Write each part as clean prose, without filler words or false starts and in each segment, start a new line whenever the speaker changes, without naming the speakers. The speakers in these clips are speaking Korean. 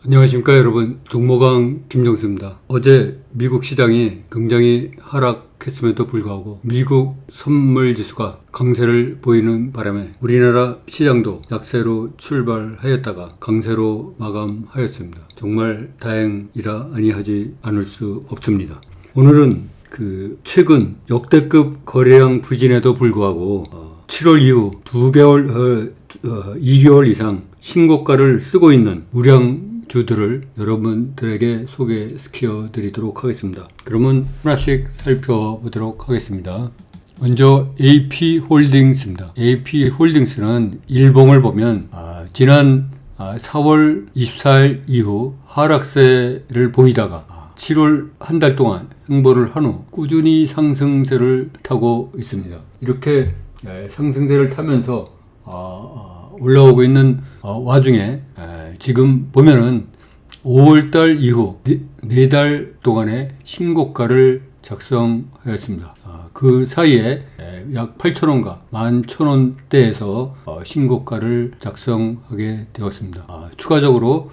안녕하십니까 여러분, 종모강 김정수입니다. 어제 미국 시장이 굉장히 하락했음에도 불구하고 미국 선물지수가 강세를 보이는 바람에 우리나라 시장도 약세로 출발하였다가 강세로 마감하였습니다. 정말 다행이라 아니하지 않을 수 없습니다. 오늘은 최근 역대급 거래량 부진에도 불구하고 7월 이후 2개월 이상 신고가를 쓰고 있는 우량주들을 여러분들에게 소개시켜 드리도록 하겠습니다. 그러면 하나씩 살펴보도록 하겠습니다. 먼저 AP홀딩스입니다. AP홀딩스는 일봉을 보면 지난 4월 24일 이후 하락세를 보이다가 7월 한 달 동안 횡보를 한 후 꾸준히 상승세를 타고 있습니다. 이렇게 상승세를 타면서 올라오고 있는 와중에 지금 보면은 5월달 이후 4달 동안의 신고가를 작성하였습니다. 그 사이에 약 8,000원과 11,000원대에서 신고가를 작성하게 되었습니다. 추가적으로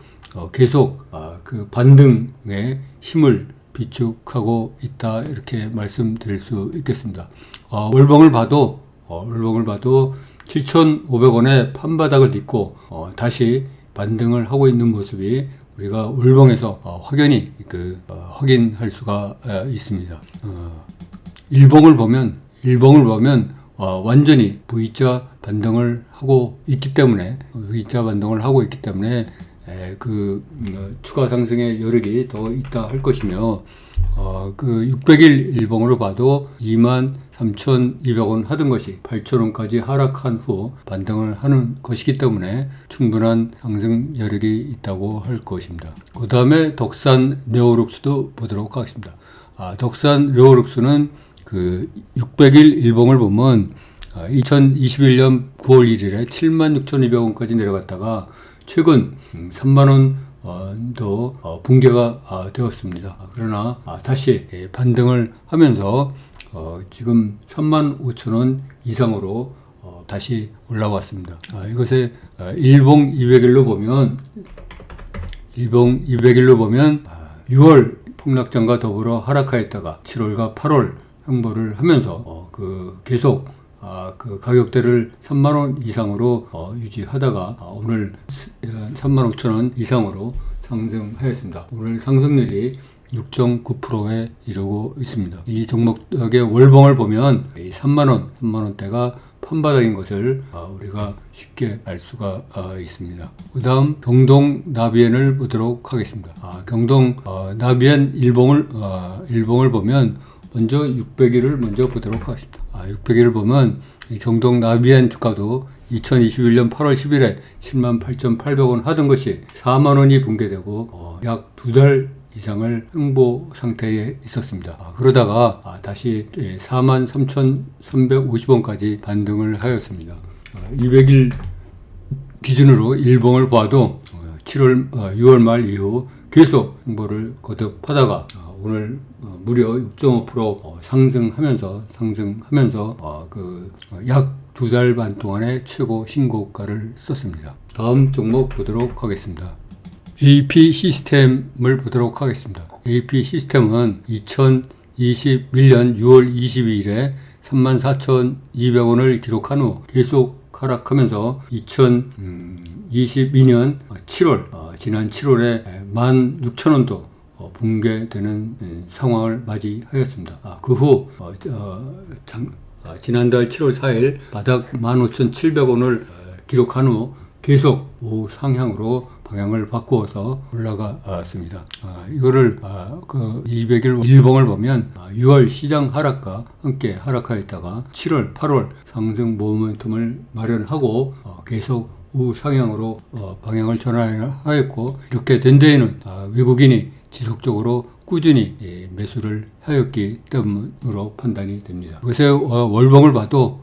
계속 그 반등의 힘을 비축하고 있다, 이렇게 말씀드릴 수 있겠습니다. 월봉을 봐도 7,500원의 판바닥을 딛고 다시 반등을 하고 있는 모습이 우리가 월봉에서 확연히 확인할 수가 있습니다. 일봉을 보면 완전히 V자 반등을 하고 있기 때문에 추가 상승의 여력이 더 있다 할 것이며, 600일 일봉으로 봐도 23,200원 하던 것이 8,000원까지 하락한 후 반등을 하는 것이기 때문에 충분한 상승 여력이 있다고 할 것입니다. 그 다음에 덕산 네오룩스도 보도록 하겠습니다. 덕산 네오룩스는 600일 일봉을 보면 2021년 9월 1일에 76,200원까지 내려갔다가 최근 3만원 도 붕괴가 되었습니다. 그러나 다시 반등을 하면서 지금 35,000원 이상으로 다시 올라왔습니다. 이것에 일봉 200일로 보면 6월 폭락장과 더불어 하락하였다가 7월과 8월 횡보를 하면서 계속 가격대를 3만원 이상으로 유지하다가 오늘 35,000원 이상으로 상승하였습니다. 오늘 상승률이 6.9%에 이르고 있습니다. 이 종목의 월봉을 보면 3만원대가 판바닥인 것을 우리가 쉽게 알 수가 있습니다. 그 다음 경동 나비엔을 보도록 하겠습니다. 경동 나비엔 일봉을 보면 먼저 600일을 먼저 보도록 하겠습니다. 600일을 보면 경동 나비엔 주가도 2021년 8월 10일에 78,800원 하던 것이 4만원이 붕괴되고 약 2달 이상을 횡보 상태에 있었습니다. 그러다가 다시 43,350원까지 반등을 하였습니다. 200일 기준으로 일봉을 봐도 6월 말 이후 계속 횡보를 거듭하다가 오늘 무려 6.5% 상승하면서 약 2달 반 동안의 최고 신고가를 썼습니다. 다음 종목 보도록 하겠습니다. AP 시스템을 보도록 하겠습니다. AP 시스템은 2021년 6월 22일에 34,200원을 기록한 후 계속 하락하면서 2022년 7월 지난 7월에 16,000원도 붕괴되는 상황을 맞이하였습니다. 그 후 지난달 7월 4일 바닥 15,700원을 기록한 후 계속 우상향으로 방향을 바꾸어서 올라갔습니다. 이거를 200일 일봉을 보면 6월 시장 하락과 함께 하락하였다가 7월, 8월 상승 모멘텀을 마련하고 계속 우상향으로 방향을 전환하였고, 이렇게 된 데에는 외국인이 지속적으로 꾸준히 매수를 하였기 때문으로 판단이 됩니다. 요새 월봉을 봐도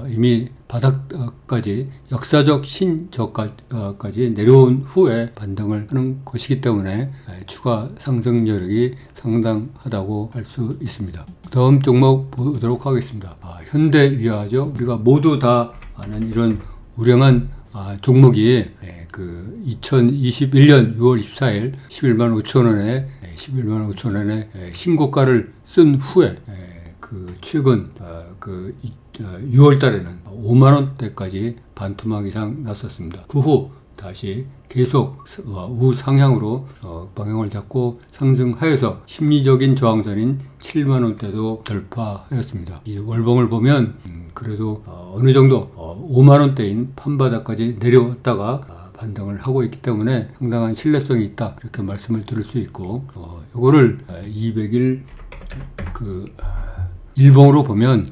이미 바닥까지 역사적 신저가까지 내려온 후에 반등을 하는 것이기 때문에 추가 상승 여력이 상당하다고 할 수 있습니다. 다음 종목 보도록 하겠습니다. 현대위아죠. 우리가 모두 다 아는 이런 우량한 종목이 그 2021년 6월 24일 11만 5천 원에 11만 5천 원의 신고가를 쓴 후에 그 최근 그 6월 달에는 5만 원대까지 반토막 이상 났었습니다. 그 후 다시 계속 우상향으로 방향을 잡고 상승하여서 심리적인 저항선인 7만 원대도 돌파하였습니다. 이 월봉을 보면 그래도 어느 정도 5만 원대인 판바닥까지 내려왔다가 반등을 하고 있기 때문에 상당한 신뢰성이 있다 이렇게 말씀을 드릴 수 있고, 이거를 200일 그 일봉으로 보면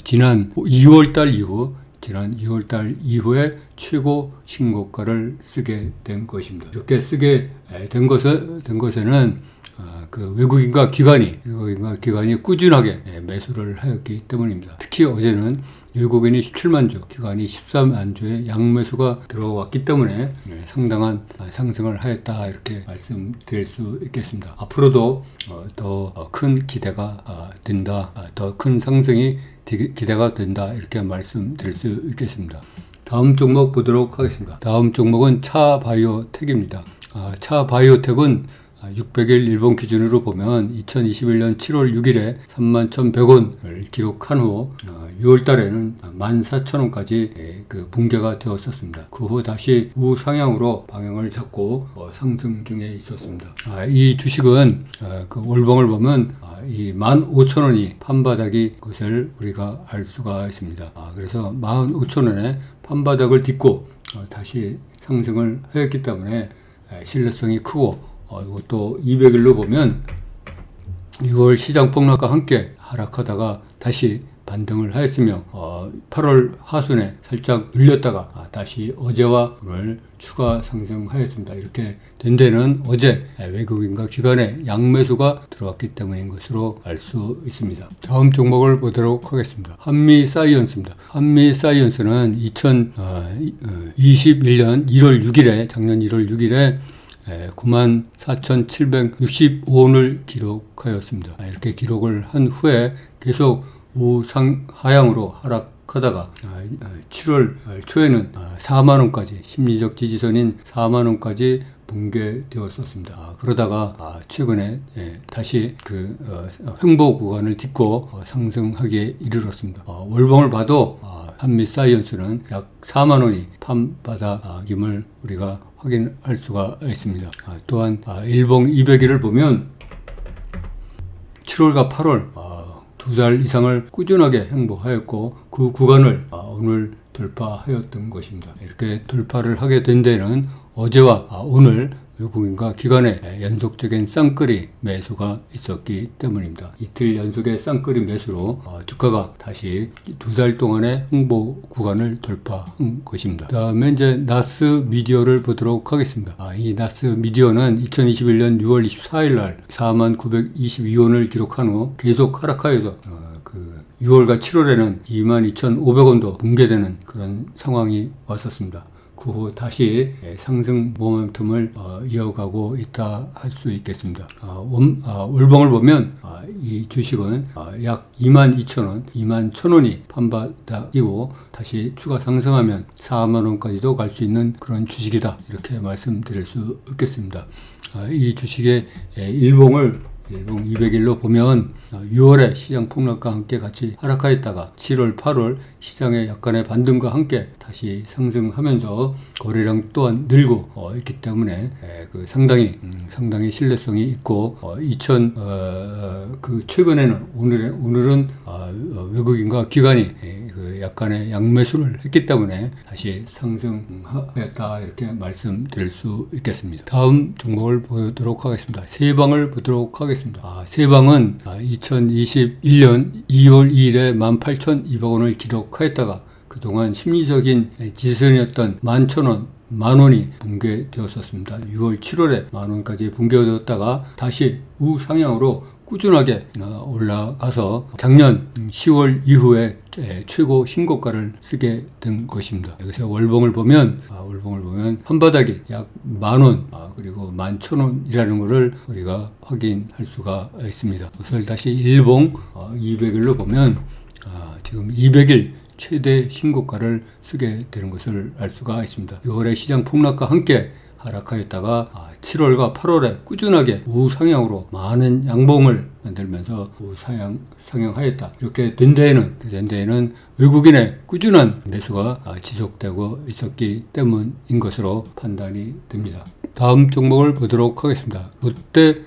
지난 2월달 이후에 최고 신고가를 쓰게 된 것입니다. 이렇게 쓰게 된 것에는 그 외국인과 기관이 꾸준하게 매수를 하였기 때문입니다. 특히 어제는 외국인이 17만 주, 기관이 13만 주의 양매수가 들어왔기 때문에 상당한 상승을 하였다 이렇게 말씀드릴 수 있겠습니다. 앞으로도 더 큰 기대가 된다, 더 큰 상승이 기대가 된다 이렇게 말씀드릴 수 있겠습니다. 다음 종목 보도록 하겠습니다. 다음 종목은 차바이오텍입니다. 차바이오텍은 600일 일본 기준으로 보면 2021년 7월 6일에 31,100원을 기록한 후 6월 달에는 14,000원까지 그 붕괴가 되었었습니다. 그 후 다시 우상향으로 방향을 잡고 상승 중에 있었습니다. 이 주식은 그 월봉을 보면 이 15,000원이 판바닥이 것을 우리가 알 수가 있습니다. 그래서 15,000원에 판바닥을 딛고 다시 상승을 하였기 때문에 신뢰성이 크고, 이것도 200일로 보면 6월 시장 폭락과 함께 하락하다가 다시 반등을 하였으며 8월 하순에 살짝 눌렸다가 다시 어제와 오늘 추가 상승하였습니다. 이렇게 된 데는 어제 외국인과 기관의 양매수가 들어왔기 때문인 것으로 알 수 있습니다. 다음 종목을 보도록 하겠습니다. 한미사이언스입니다. 한미사이언스는 2021년 1월 6일에 작년 1월 6일에 94,765원을 기록하였습니다. 이렇게 기록을 한 후에 계속 우상하향으로 하락하다가 7월 초에는 4만원까지, 심리적 지지선인 4만원까지 붕괴되었었습니다. 그러다가 최근에 다시 그 횡보 구간을 딛고 상승하기에 이르렀습니다. 월봉을 봐도 한미사이언스는 약 4만원이 판바닥임을 우리가 확인할 수가 있습니다. 또한 일봉 200일을 보면 7월과 8월 2달 이상을 꾸준하게 행보하였고 그 구간을 오늘 돌파하였던 것입니다. 이렇게 돌파를 하게 된 데는 어제와 오늘 외국인과 기관의 연속적인 쌍끌이 매수가 있었기 때문입니다. 이틀 연속의 쌍끌이 매수로 주가가 다시 2달 동안의 홍보 구간을 돌파한 것입니다. 다음에 이제 나스 미디어를 보도록 하겠습니다. 이 나스 미디어는 2021년 6월 24일 날 4922원을 기록한 후 계속 하락하여서 6월과 7월에는 22,500원도 붕괴되는 그런 상황이 왔었습니다. 그 후 다시 상승 모멘텀을 이어가고 있다 할 수 있겠습니다. 월봉을 보면 이 주식은 약 22,000원, 21,000원이 판바닥이고 다시 추가 상승하면 4만원까지도 갈 수 있는 그런 주식이다 이렇게 말씀드릴 수 있겠습니다. 이 주식의 일봉 200일로 보면 6월에 시장 폭락과 함께 같이 하락하였다가 7월, 8월 시장의 약간의 반등과 함께 다시 상승하면서 거래량 또한 늘고 있기 때문에 상당히 신뢰성이 있고 최근에는 오늘은 외국인과 기관이 약간의 양매수를 했기 때문에 다시 상승하였다 이렇게 말씀드릴 수 있겠습니다. 다음 종목을 보도록 하겠습니다. 세방을 보도록 하겠습니다. 세방은 2021년 2월 2일에 18,200원을 기록하였다가 그동안 심리적인 지선이었던 11,000원, 만원이 붕괴되었었습니다. 6월, 7월에 만원까지 붕괴되었다가 다시 우상향으로 꾸준하게 올라가서 작년 10월 이후에 최고 신고가를 쓰게 된 것입니다. 여기서 월봉을 보면 한바닥이 약 10,000원 그리고 11,000원이라는 것을 우리가 확인할 수가 있습니다. 그것을 다시 일봉 200일로 보면 지금 200일 최대 신고가를 쓰게 되는 것을 알 수가 있습니다. 6월에 시장 폭락과 함께 하락하였다가 7월과 8월에 꾸준하게 우상향으로 많은 양봉을 만들면서 우상향하였다. 이렇게 된 데에는 외국인의 꾸준한 매수가 지속되고 있었기 때문인 것으로 판단이 됩니다. 다음 종목을 보도록 하겠습니다. 롯데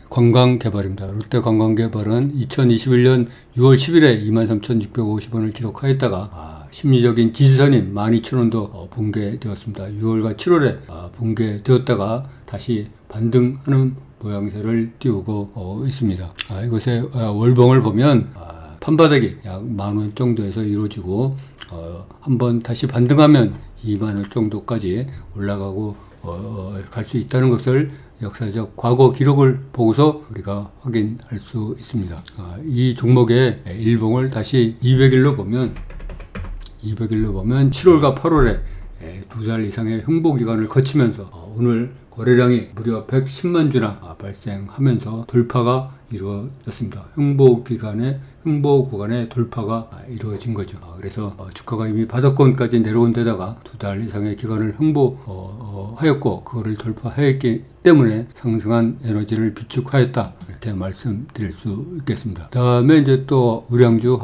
관광개발입니다. 롯데 관광개발은 2021년 6월 10일에 23,650원을 기록하였다가 심리적인 지지선인 12,000원도 붕괴되었습니다. 6월과 7월에 붕괴되었다가 다시 반등하는 모양새를 띄우고 있습니다. 이것의 월봉을 보면 판바닥이 약 10,000원 정도에서 이루어지고 한번 다시 반등하면 20,000원 정도까지 올라가고 갈 수 있다는 것을 역사적 과거 기록을 보고서 우리가 확인할 수 있습니다. 이 종목의 일봉을 다시 200일로 보면 7월과 8월에 두 달 이상의 횡보 기간을 거치면서 오늘 거래량이 무려 110만 주나 발생하면서 돌파가 이루어졌습니다. 횡보 구간의 돌파가 이루어진 거죠. 그래서 주가가 이미 바닥권까지 내려온 데다가 두 달 이상의 기간을 횡보하였고 그거를 돌파했기 때문에 상승한 에너지를 비축하였다. 이렇게 말씀드릴 수 있겠습니다. 다음에 이제 또 우량주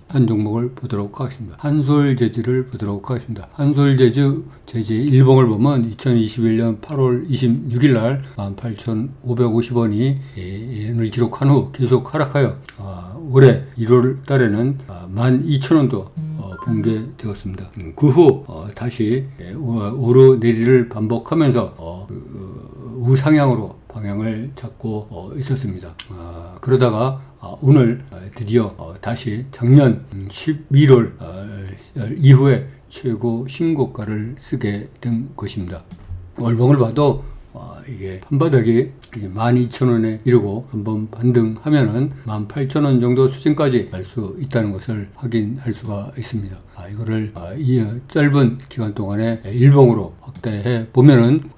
한 종목을 보도록 하겠습니다. 한솔재즈를 보도록 하겠습니다. 한솔재즈 일봉을 보면 2021년 8월 26일 날 18,550원을 기록한 후 계속 하락하여 올해 1월 달에는 12,000원도 붕괴되었습니다. 그 후 다시 오르내리를 반복하면서 우상향으로 방향을 잡고 있었습니다. 그러다가 오늘 드디어 다시 작년 11월 이후에 최고 신고가를 쓰게 된 것입니다. 월봉을 봐도 이게 판바닥이 12,000원에 이르고 한번 반등하면은 18,000원 정도 수준까지 갈 수 있다는 것을 확인할 수가 있습니다. 이거를 이 짧은 기간 동안에 일봉으로 확대해 보면은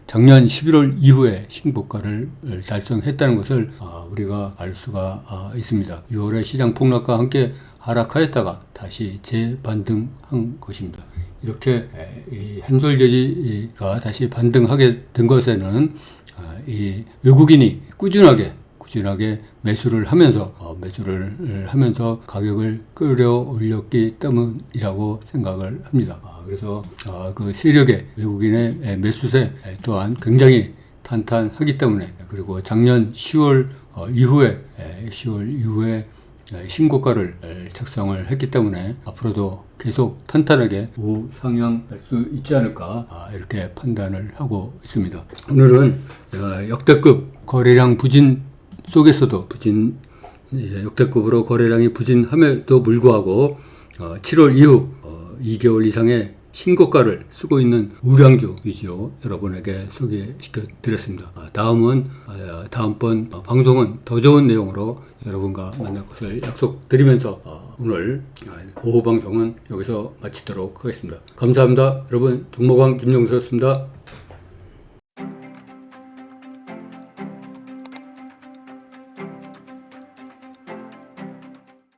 작년 11월 이후에 신고가를 달성했다는 것을 우리가 알 수가 있습니다. 6월에 시장 폭락과 함께 하락하였다가 다시 재반등한 것입니다. 이렇게 이 한솔재즈가 다시 반등하게 된 것에는 이 외국인이 꾸준하게 매수를 하면서 가격을 끌어올렸기 때문이라고 생각을 합니다. 그래서 그 세력의 외국인의 매수세 또한 굉장히 탄탄하기 때문에, 그리고 작년 10월 이후에 신고가를 작성을 했기 때문에 앞으로도 계속 탄탄하게 우상향할 수 있지 않을까 이렇게 판단을 하고 있습니다. 오늘은 역대급 거래량 부진 속에서도 역대급으로 거래량이 부진함에도 불구하고 7월 이후 2개월 이상의 신고가를 쓰고 있는 우량주 위주로 여러분에게 소개시켜 드렸습니다. 다음번 방송은 더 좋은 내용으로 여러분과 만날 것을 약속드리면서 오늘 오후 방송은 여기서 마치도록 하겠습니다. 감사합니다. 여러분, 종목왕 김영수였습니다.